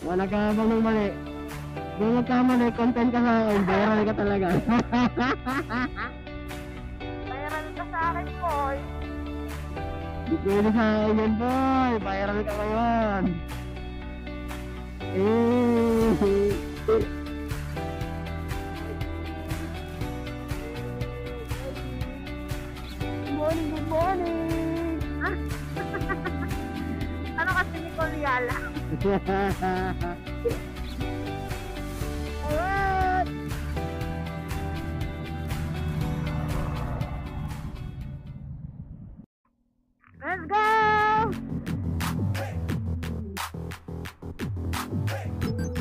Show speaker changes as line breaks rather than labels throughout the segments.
Wala ka bang ng mali? Kung magkamali, content ka sa akin, viral ka talaga.
Viral ka sa akin, boy.
Di pwede sa akin yan, boy. Viral ka ngayon. Eh. Good morning, good morning.
Ano kasi ni Coliala?
Alright.
Let's go!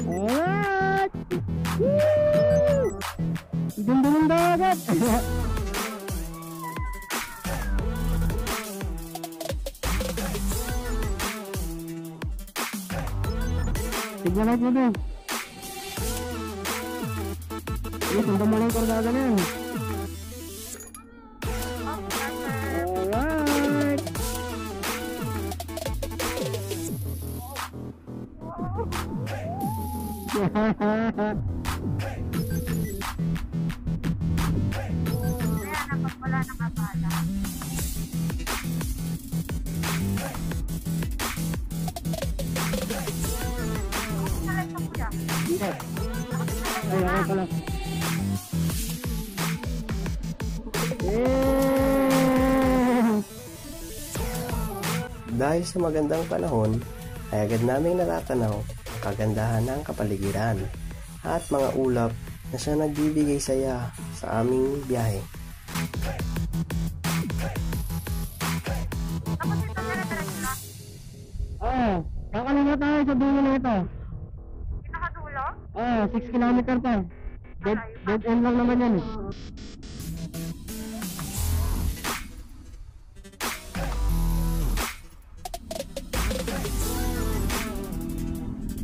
Alright. Woo! Ganda ng dagat. Tignan natin mo din. Yes, ang damo lang kargada na yan. Alright.
Kaya napag wala nakapala. Nalag na kuya.
Hindi. Ay, ako pala.
Dahil sa magandang panahon, ay agad naming natatanaw ang kagandahan ng kapaligiran at mga ulap na siya nagbibigay saya sa aming biyahe.
Tapos ito dire-diretso na.
Kakalinga tayo sa dulo na ito.
Pinakadulo?
6 kilometer pa. Dead end lang naman yan.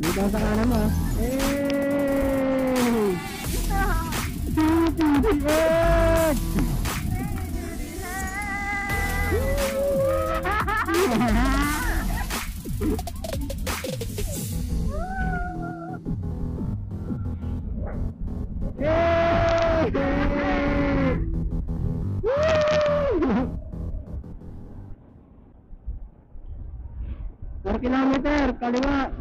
Dito sa kanan mo. Hey! Yay! 4 kilometer, kaliwa.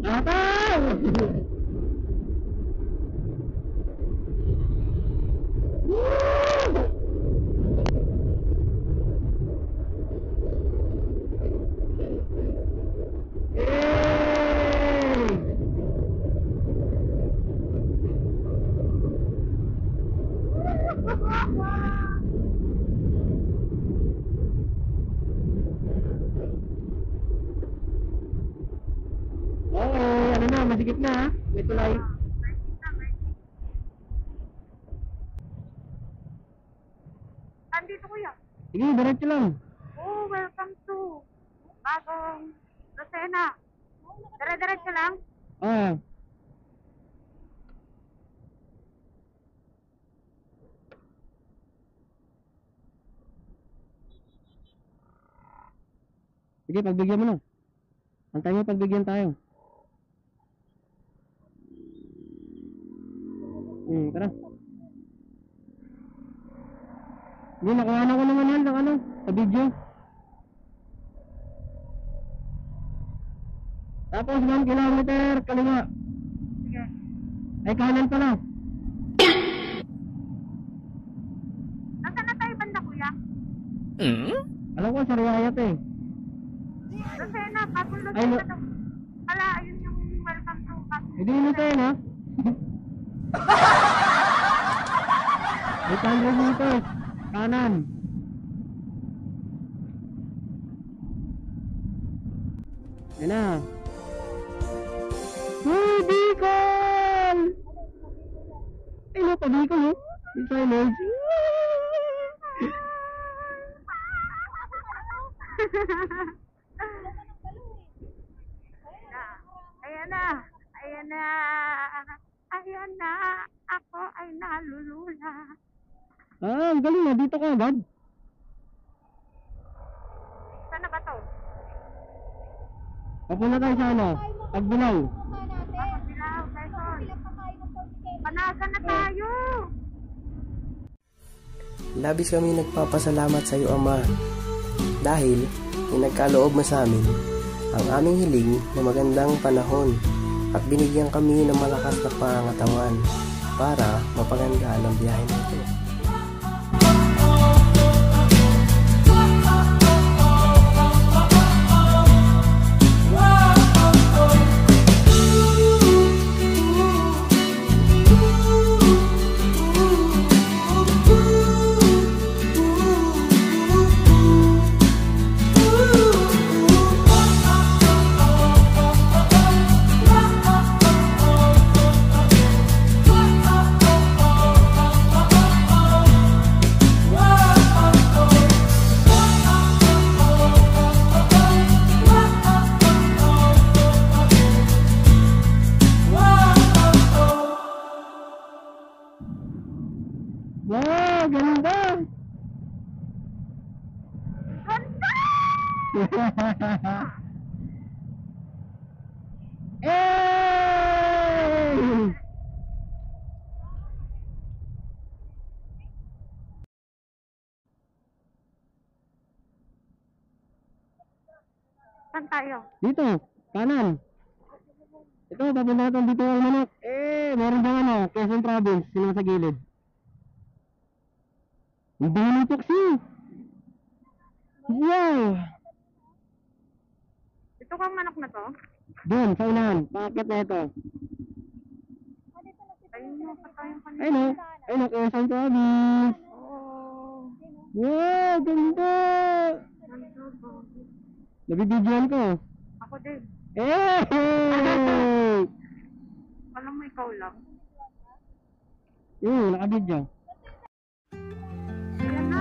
Atay! Okay, ano na, masikip na ha. May tulay.
Andito kuya.
Sige, diretso lang.
Oh, welcome to bagong Lucena. Dire-diretso lang.
Ah. Sige, pagbigyan mo na. Antay mo, pagbigyan tayo. Tara. Hindi, nakuha na ko naman yan sa video. Tapos 1 kilometer, kaliwa.
Sige.
Ay, kanan pala.
Nasaan na tayo banda kuya?
Alam ko, Sariayat eh.
Lucena, Patong
Ay,
Lucena daw. Ala, ayun yung welcome to Patong
Hindi mo tayo na. 800 meters. Kanan. Yan na. Uy, Bicol! Ay, no, pa Bicol, oh. Yung signage.
Ayan na. Ayan na. Ayan na. Ako ako ay nalulula.
Ah, ang galing na. Dito ka agad.
Saan na ba to?
Papunta tayo sa ano? Pagbilaw.
Pagbilaw, Quezon. Panagan na tayo!
Labis kami nagpapasalamat sa iyo, Ama, dahil pinagkaloob mo sa amin ang aming hiling na magandang panahon at binigyan kami ng malakas na pangangatawan para mapagandaan ang biyahe nito.
Wow, ganda!
Ganda!
Eh!
Saan tayo?
Dito, kanan. Ito, papunta natin dito ang manok. Meron bang ano, Quezon Province, sino sa gilid. Hindi mo taxi. Wow!
Ito kang manok na to?
Doon, sa unahan, paakit na ito.
Ayun mo, patayong kanina.
Ayun o, ayun o, Quezon Province.
Oh,
Wow, ganda!
ganda ba?
Nabibidyoan ko.
Ako din.
Eh!
Alam mo, ikaw lang.
Nakabidyo.
Ayan na.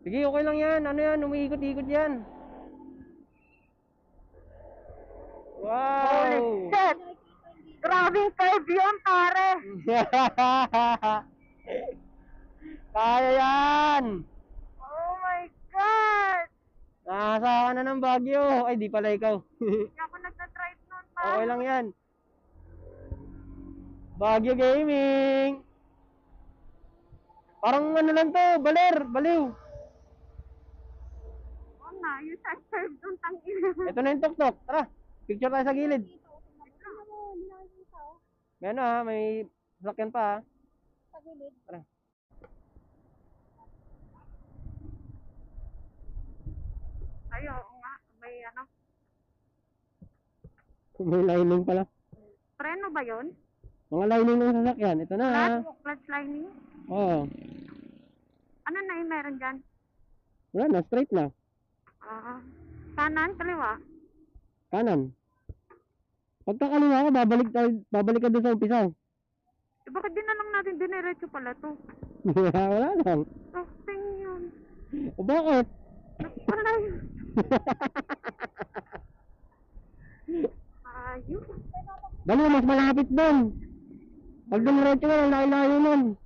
Sige, okay lang yan. Ano yan? Umiikot-ikot yan. Wow!
Holy shit! Grabing curve yun, pare!
Kaya yan!
Oh my God!
Nasa ka na ng Baguio. Ay, di pala ikaw.
Hindi ako nagda-drive nun, pare.
Okay lang yan. Baguio Gaming! Parang ano lang to, baler, baliw.
Oo na, yung sa curve dun, tangina.
Ito na yung tok-tok. Tara, picture tayo sa gilid. May ano ha, may sasakyan pa ha.
Sa gilid.
Tara.
Ay, oo nga. May ano.
May lining pala.
Preno ba yun?
Mga lining ng sasakyan. Ito na ha.
Clutch lining?
Oo.
Ano na yung meron dyan?
Wala na, straight na.
Kanan, kaliwa?
Kanan. Pagka kaliwa ka, babalik ka doon sa umpisa.
Eh, bakit din na lang natin diniretso pala to?
Wala lang.
Softing yun.
O bakit?
Wala yun. Ayun.
Dali, mas malapit doon. Pag dumiretso ka, layo-layo nun.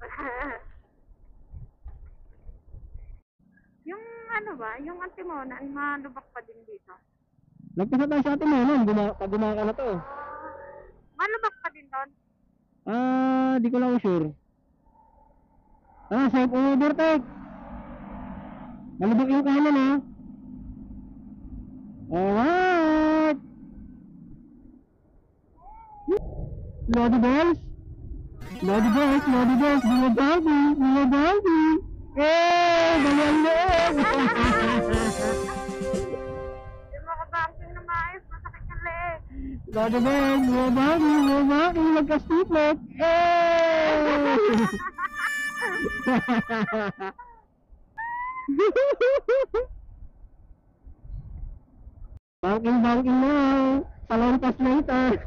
Yung ano ba, yung antimonan, malubak pa din dito.
Nagpasa tayo sa atin nun, pag gumaka na to.
Malubak pa din doon.
Di ko lang sure. Safe overtake. Malubak yung kanan ha. Alright. Lodi balls. Lodi balls, Lodi balls. Bunga baldi. Ganyan leeg.
Yung mga banking na maayos, masakit yung leeg.
Lodi balls, bunga baldi. Magka-streetlet. Banking now. Palampas later.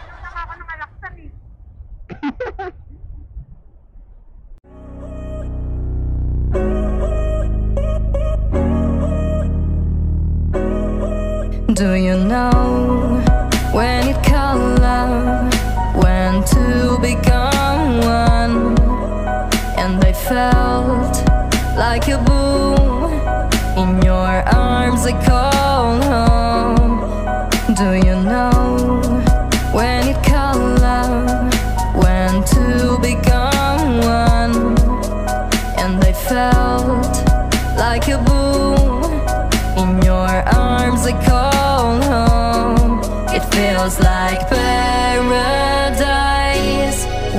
Inom na ako ng alaksan eh.
Do you know when it called love, when two become one, and I felt like a boom in your arms I called home. Do you know when it called love, when two become one, and I felt like a boom in your arms I called home. It feels like paradise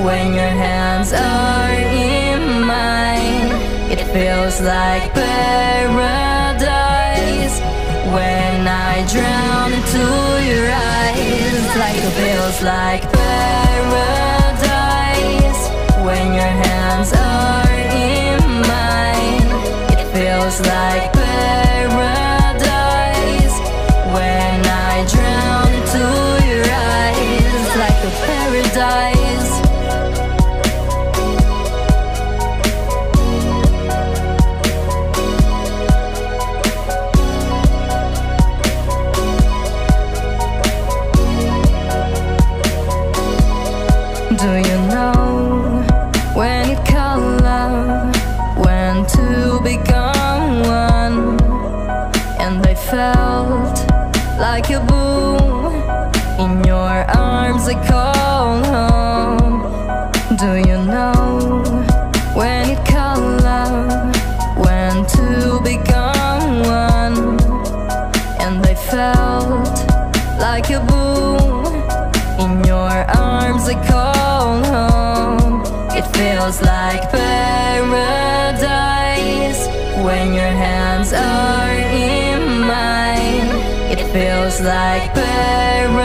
when your hands are in mine. It feels like paradise when I drown into your eyes. Like it feels like paradise when your hands are in mine. It feels like paradise when I drown into your eyes. Like a paradise. Do you know when it called love, when two become one, and I felt like a boom in your arms I called home. Do you know when it called love, when two become one, and I felt like a boom in your arms I called home. It feels like paradise when your hands are in mine. It feels like paradise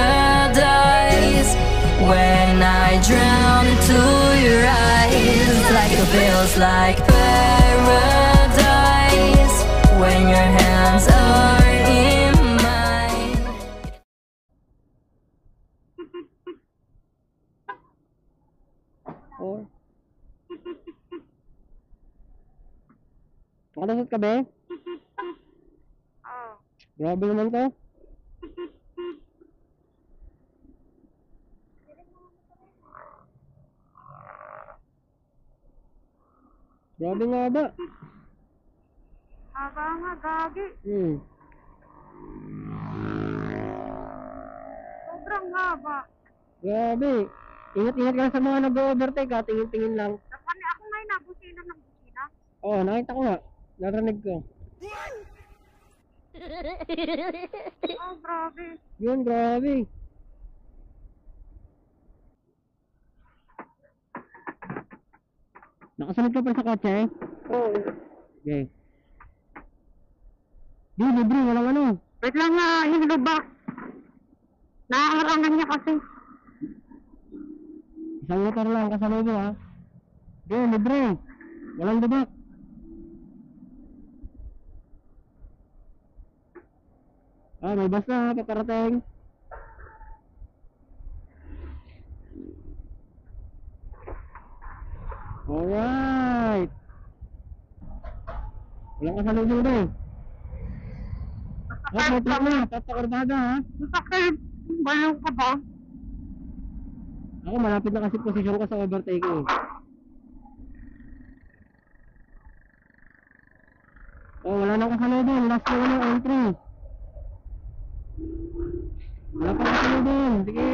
when I drown into your eyes. Like it feels like paradise when your hands are in mine.
Oh. Nakalusot ka be?
Oo.
Grabe naman to. Grabe nga ba?
Haba nga, gagi. Sobrang haba.
Grabe. Ingat-ingat ka lang sa mga nag-overtake ha. Tingin-tingin lang.
Ako ngayon nabusina ng busina.
Oo, nakita ko nga. Narinig ko.
Oh, grabe.
Yun, grabe. Nakasunod ka pa sa kotse?
Oo.
Okay. Di, libre, walang ano.
Wait lang nga, yung lubak. Naaharangan niya kasi.
Isang motor lang kasalubong ha. Di, libre. Walang dubak. Ah, may bus na, paparating. Alright. Walang kasalubong din. Oh, may truck na, papakurbada ha.
Masakit. Baliw ka ba?
Ako malapit na kasi posisyon ko sa overtaking. Oh, wala nang kasalubong. Last na ano, entry. Wala pang kasalubong. Sige.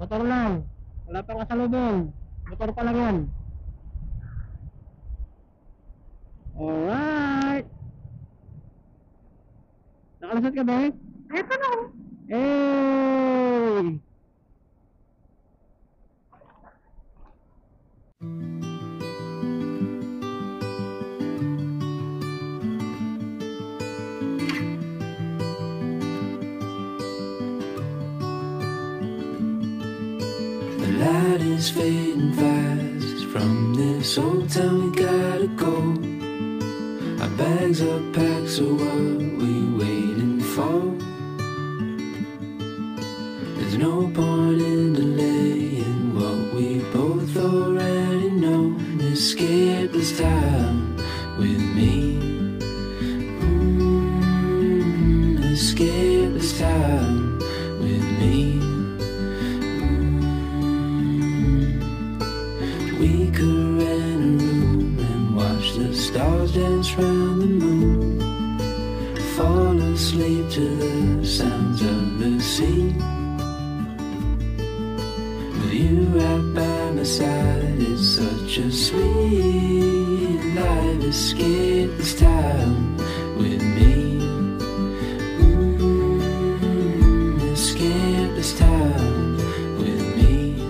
Motor lang. Wala pang kasalubong. Motor pa lang yan. Alright. Nakalusot ka ba eh?
Ito na.
Hey!
The light is fading fast. From this old town we gotta go. Our bags are packed, so what we waiting for? There's no point in delaying what we both already know. Escape this time with me. Escape this time with me. We could rent a room and watch the stars dance round the moon. Fall asleep to the sounds of the sea. With you right by my side, it's such a sweet life. Escape this time with me. Escape this time with me.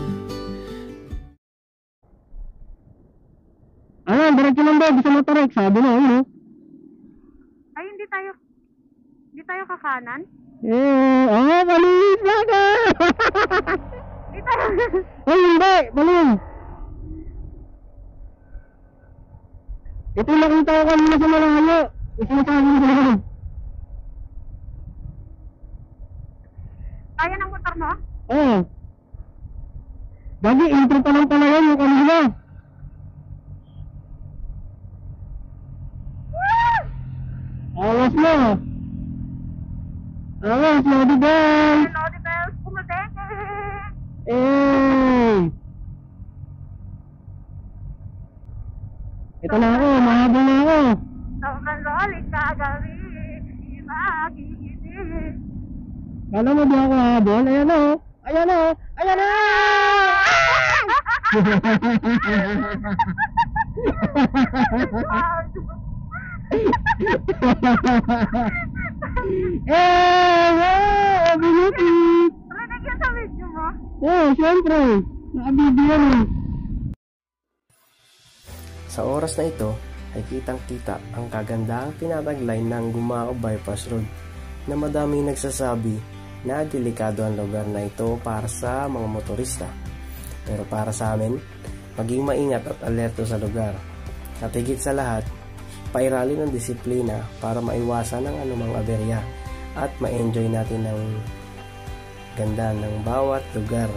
Ano, diretso lang ba? Gusto mo tarek? Sabi na, ano?
Ay, hindi tayo kakanan?
Eh, malinis na ka!
Hindi tayo.
Ay, hindi! Mali! Ito yung nakita ko kanina sa malayo. Ito yung sabi mo sa
Kaya ng motor mo?
Oo. Gagi, intro pa lang pala yan yung kanina. Awas mo. Awas, Lodi Bells.
Hello, the bells. Pumadenge.
Eh. Ito na ako, mahabol na ako.
Sobrang lolik kagabi. Magiginig.
Kala mo di ako habol? Ayan o. Ayan o. Ayan o. Binuti.
Rinig yan sa video mo?
Oo, syempre. Nakabibig yan eh.
Sa oras na ito ay kitang-kita ang kagandahang tinatagline ng Gumao Bypass Road na madaming nagsasabi na delikado ang lugar na ito para sa mga motorista. Pero para sa amin, maging maingat at alerto sa lugar. At higit sa lahat, pairalin ng disiplina para maiwasan ang anumang aberya at ma-enjoy natin ang ganda ng bawat lugar.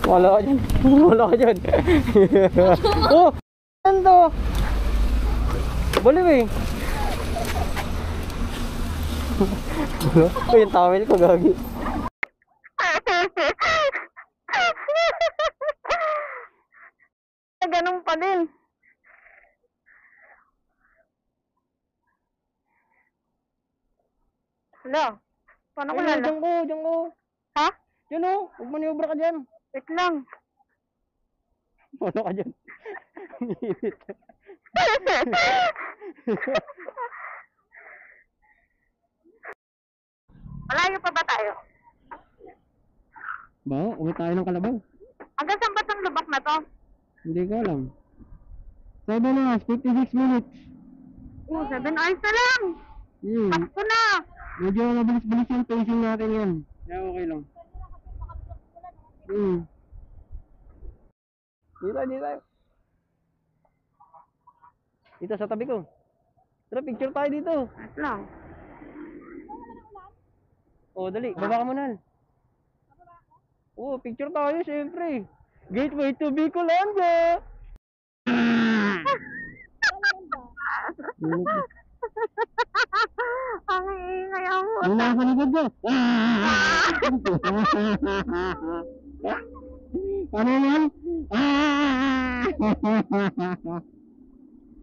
Wala ka dyan. Wala ka dyan. Oh! Ano to? Baliw eh. Uy, yung towel ko gagi.
Ganun pa din. Hello? Paano ko lala?
Diyan ko.
Ha?
Diyan o, huwag maniobra ka dyan.
Wait lang.
Wala ka dyan.
Malayo pa ba tayo?
Ba, uwi tayo ng Kalabaw.
Hanggang saan ba itong lubak na to?
Hindi ko alam. 7 hours, 56 minutes.
7 hours na lang. Takbo na.
Medyo mabilis-bilis yung pacing natin yan. Kaya okay lang. Dito. Dito sa tabi ko. Tara, picture tayo dito.
Wait lang.
Oh, dali. Baba ka muna. Oh, picture tayo, syempre. Gateway to Bicolanda.
Ang ingay ako.
Ang nasa likod ko. Ano yan?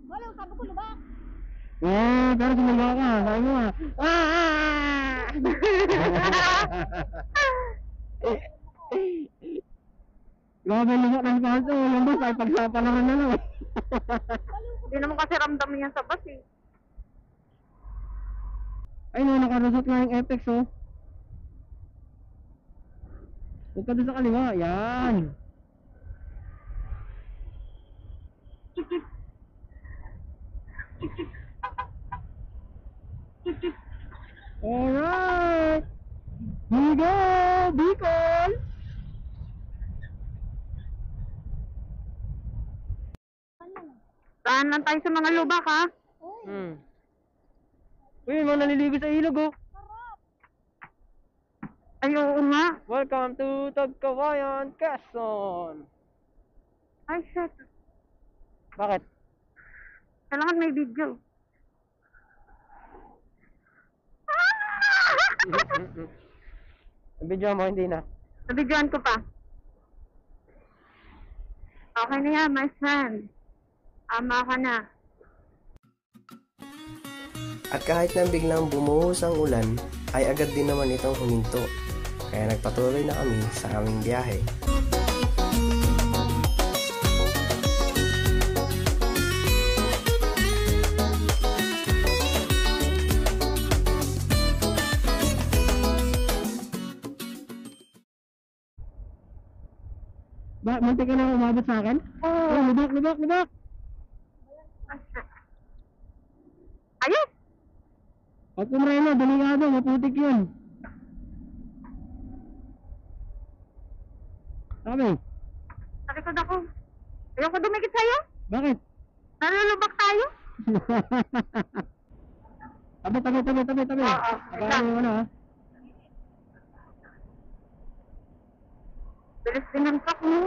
Wala, sabi ko lubak.
Pero sumaga ka. Sabi mo nga. Grabe lubak ng kanto. Yung bus ay pagsapalaran na lang.
Hindi naman kasi ramdam niya sa bus eh.
Ay no, nakarusot nga yung Apex oh. Huwag ka doon sa kaliwa. Yan. Alright. Here we go, Bicol.
Saan lang tayo sa mga lubak ha?
Uy, mga naliligo sa ilog oh.
Ay, oo nga.
Welcome to Tagkawayan, Quezon.
Ay, shit.
Bakit?
Kailangan may video.
Video mo, hindi na.
Nabidyoan ko pa. Okay na yan, my friend. Ama ka na.
At kahit na biglang bumuhos ang ulan, ay agad din naman itong huminto. Kaya nagpatuloy na kami sa aming biyahe.
Munti ka na umabot sa akin?
Oo.
Oh, lubak.
Ayos!
Pag kumreno, delikado, maputik yun. Sabi,
Nakikod ako. Ayoko dumikit sa'yo.
bakit?
Nalulubak tayo.
Tabi.
Oo,
Abahan mo ano ha?
Bilis din ang truck mo.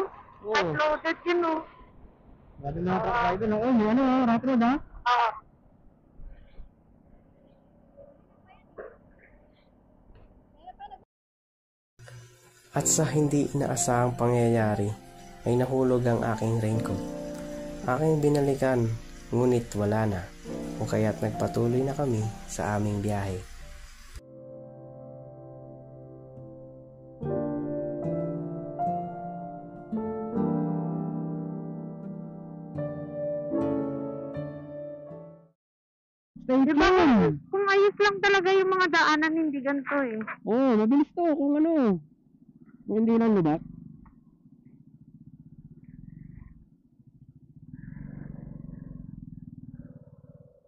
Oo.
Uploaded yun oh.
Grabe mga kakaiba na. Oh, may ano ha? Rat road ha?
Oo.
At sa hindi inaasahang pangyayari, ay nahulog ang aking raincoat. Aking binalikan, ngunit wala na, kung kaya't nagpatuloy na kami sa aming biyahe.
Stay
Diba
tuned!
kung ayos lang talaga yung mga daanan, hindi ganito eh.
Oh, mabilis to kung ano. Kung hindi lang lubak.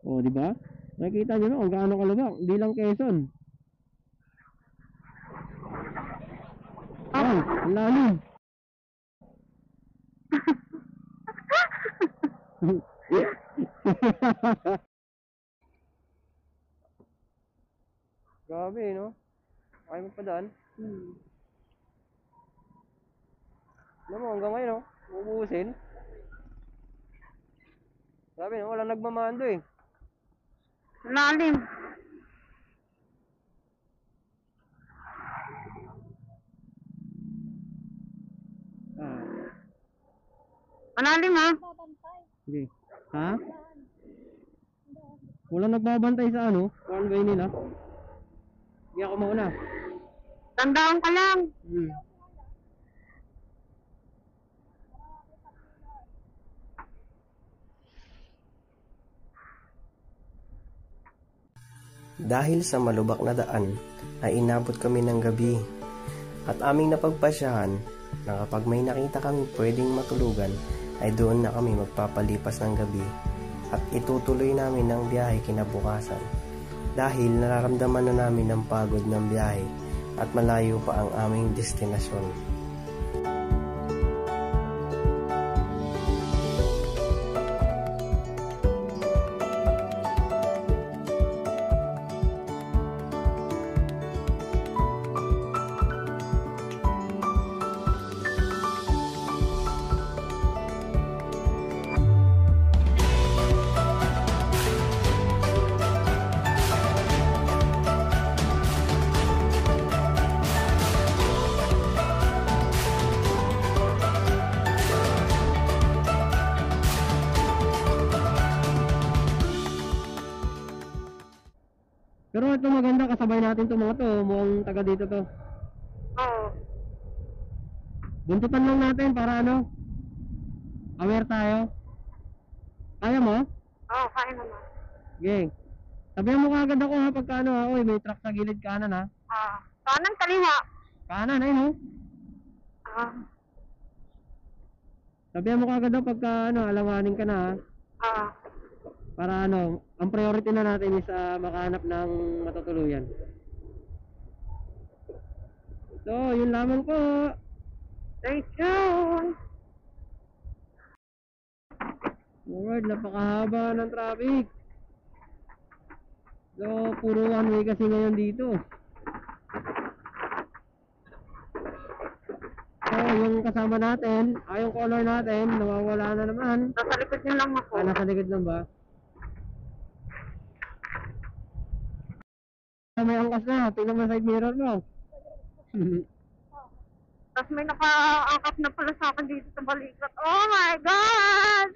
Oh, di ba? Nakikita nyo na kung gaano kalubak. Hindi lang Quezon. Ay, ang lalim. Grabe, no? Kaya mo pa daan. Ano mo, hanggang ngayon, oh. Uubusin. Sabi na, walang nagmamando eh.
Lalim.
Ah,
Malalim ha?
sige. Ha? Walang nagbabantay sa ano, runway nila. Hindi ako mauna.
Tandaan ka lang.
Hmm.
Dahil sa malubak na daan ay inabot kami ng gabi at aming napagpasyahan na kapag may nakita kami pwedeng matulugan ay doon na kami magpapalipas ng gabi at itutuloy namin ang biyahe kinabukasan dahil nararamdaman na namin ang pagod ng biyahe at malayo pa ang aming destinasyon.
Pero ito maganda, kasabay natin itong mga to. Mukhang taga dito to.
Oo.
Buntutan lang natin para ano, aware tayo. Kaya mo?
Oo, kaya naman.
Okay. Sabihan mo kagad ako ha, pagka ano ha, uy, may truck sa gilid kanan ha.
Kanan kaliwa.
Kanan, ayun ho. Sabihan mo kagad ako pagka ano, alanganin ka na ha. Para ano, ang priority na natin is makahanap ng matutuluyan. So, yun lamang po.
Stay tuned.
Alright, napakahaba ng traffic. So, puro one way kasi ngayon dito. So, yung kasama natin, yung color natin, nawawala na naman.
Nasa likod niyo lang ako.
Nasa likod lang ba? May angkas na, tingnan mo side mirror mo.
Tapos may naka-angkat na pala sa akin dito sa balikat. Oh my God!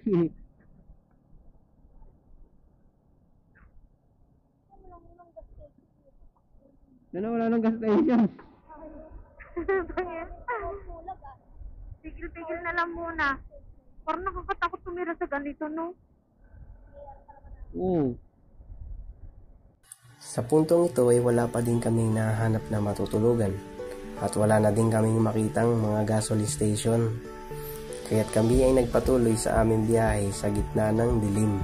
Ano, wala nang gas station.
Tigil-tigil na lang muna. Parang nakakatakot tumira sa ganito, no?
Oo.
Sa puntong ito ay wala pa din kaming nahanap na matutulugan at wala na din kaming makitang mga gasoline station. Kaya't kami ay nagpatuloy sa aming biyahe sa gitna ng dilim.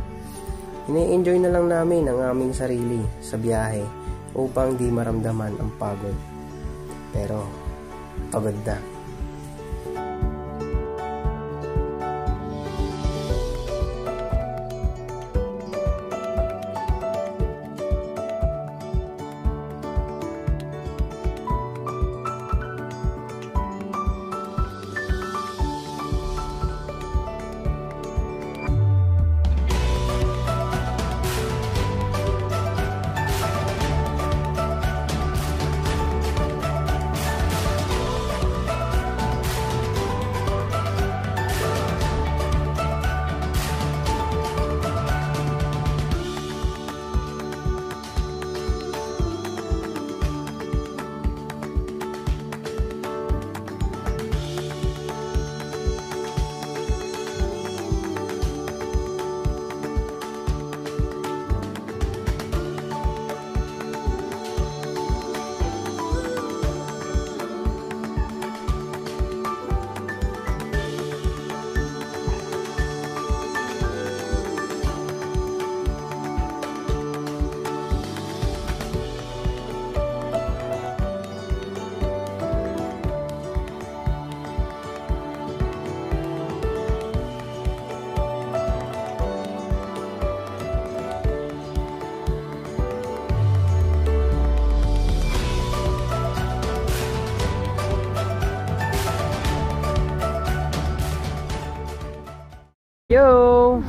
Ini-enjoy na lang namin ang aming sarili sa biyahe upang di maramdaman ang pagod. Pero pagod na.
Yo!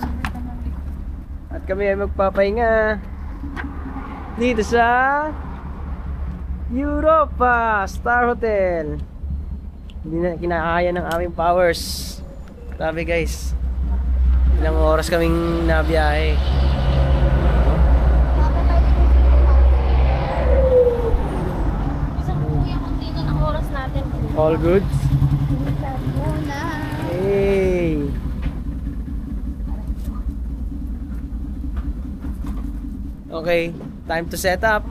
At kami ay magpapahinga dito sa Europa Star Hotel. Hindi na kinakaya ng aming powers. Sabi guys, ilang oras kaming nabiyahe. All goods? Hey! Okay, time to set up.